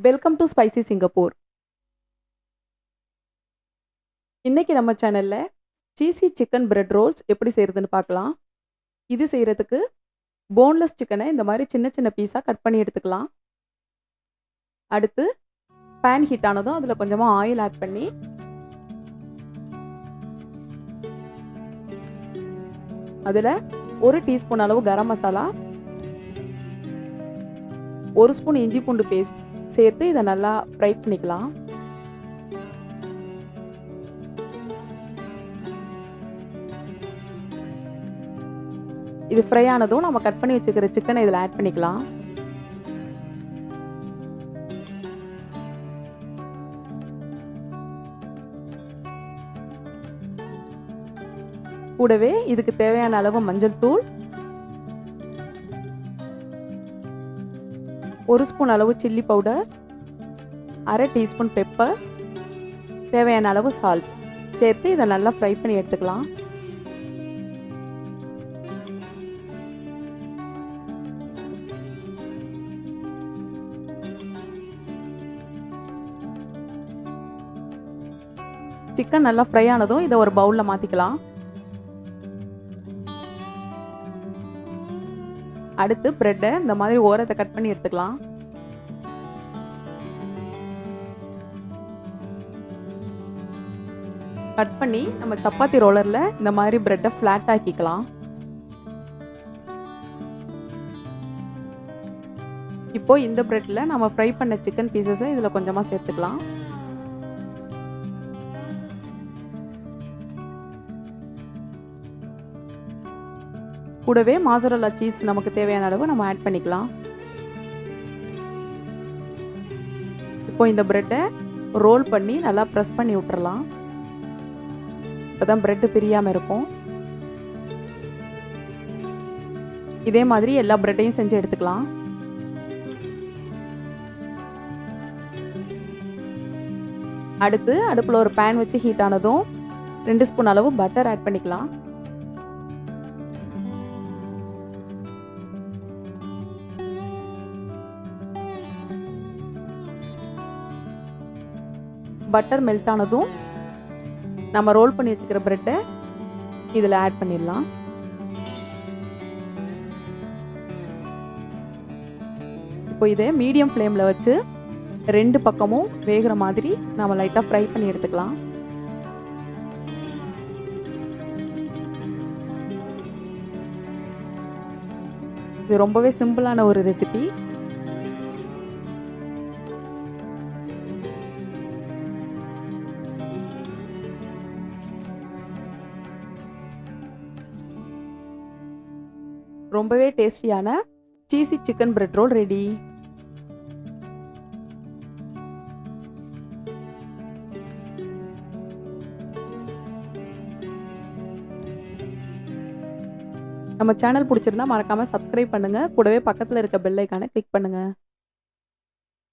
Welcome to spicy Singapore. இன்னைக்கு நம்ம சேனல்ல சீசி சிக்கன் பிரெட் ரோல்ஸ் எப்படி செய்யறதுன்னு பார்க்கலாம். இது செய்யறதுக்கு போன்லெஸ் சிக்கனை இந்த மாதிரி சின்ன சின்ன பீஸாக கட் பண்ணி எடுத்துக்கலாம். அடுத்து பேன் ஹீட் ஆனதும் அதில் கொஞ்சமாக ஆயில் ஆட் பண்ணி அதில் 1 டீஸ்பூன் அளவு கரம் மசாலா, 1 ஸ்பூன் இஞ்சி பூண்டு பேஸ்ட் சேர்த்து இதை நல்லா ஃப்ரை பண்ணிக்கலாம். இது ஃப்ரை ஆனதும் நம்ம கட் பண்ணி வச்சுக்கிற சிக்கனை இதில் ஆட் பண்ணிக்கலாம். கூடவே இதுக்கு தேவையான அளவு மஞ்சள் தூள், 1 ஸ்பூன் அளவு சில்லி பவுடர், 1/2 டீஸ்பூன் பெப்பர், தேவையான அளவு சால்ட் சேர்த்து இதை நல்லா ஃப்ரை பண்ணி எடுத்துக்கலாம். சிக்கன் நல்லா ஃப்ரை ஆனதும் இதை ஒரு பவுலில் மாற்றிக்கலாம். அடுத்து பிரெட்டை இந்த மாதிரி ஓரத்தை கட் பண்ணி எடுத்துக்கலாம். கட் பண்ணி நம்ம சப்பாத்தி ரோலரில் இந்த மாதிரி பிரெட்டை ஃப்ளாட் ஆக்கிக்கலாம். இப்போ இந்த பிரெட்டில் நம்ம ஃப்ரை பண்ண சிக்கன் பீசஸை இதில் கொஞ்சமாக சேர்த்துக்கலாம். கூடவே மாசரல்லா சீஸ் நமக்கு தேவையான அளவு நம்ம ஆட் பண்ணிக்கலாம். இப்போ இந்த பிரெட்டை ரோல் பண்ணி நல்லா ப்ரெஸ் பண்ணி விட்டுறலாம். இப்போதான் பிரெட்டு பிரியாமல் இருக்கும். இதே மாதிரி எல்லா பிரெட்டையும் செஞ்சு எடுத்துக்கலாம். அடுத்து அடுப்பில் ஒரு பேன் வச்சு ஹீட் ஆனதும் 2 ஸ்பூன் அளவு பட்டர் ஆட் பண்ணிக்கலாம். பட்டர் மெல்ட் ஆனதும் நம்ம ரோல் பண்ணி வச்சுக்கிற பிரெட்டை இதில் ஆட் பண்ணிடலாம். இப்போ இதை மீடியம் ஃப்ளேமில் வச்சு 2 பக்கமும் வேகிற மாதிரி நம்ம லைட்டாக ஃப்ரை பண்ணி எடுத்துக்கலாம். இது ரொம்பவே சிம்பிளான ஒரு ரெசிபி. ரொம்பவே டேஸ்டியான சீசி சிக்கன் பிரெட் ரோல் ரெடி. நம்ம சேனல் பிடிச்சிருந்தா மறக்காம சப்ஸ்கிரைப் பண்ணுங்க. கூடவே பக்கத்தில் இருக்க பெல் ஐகானை கிளிக் பண்ணுங்க.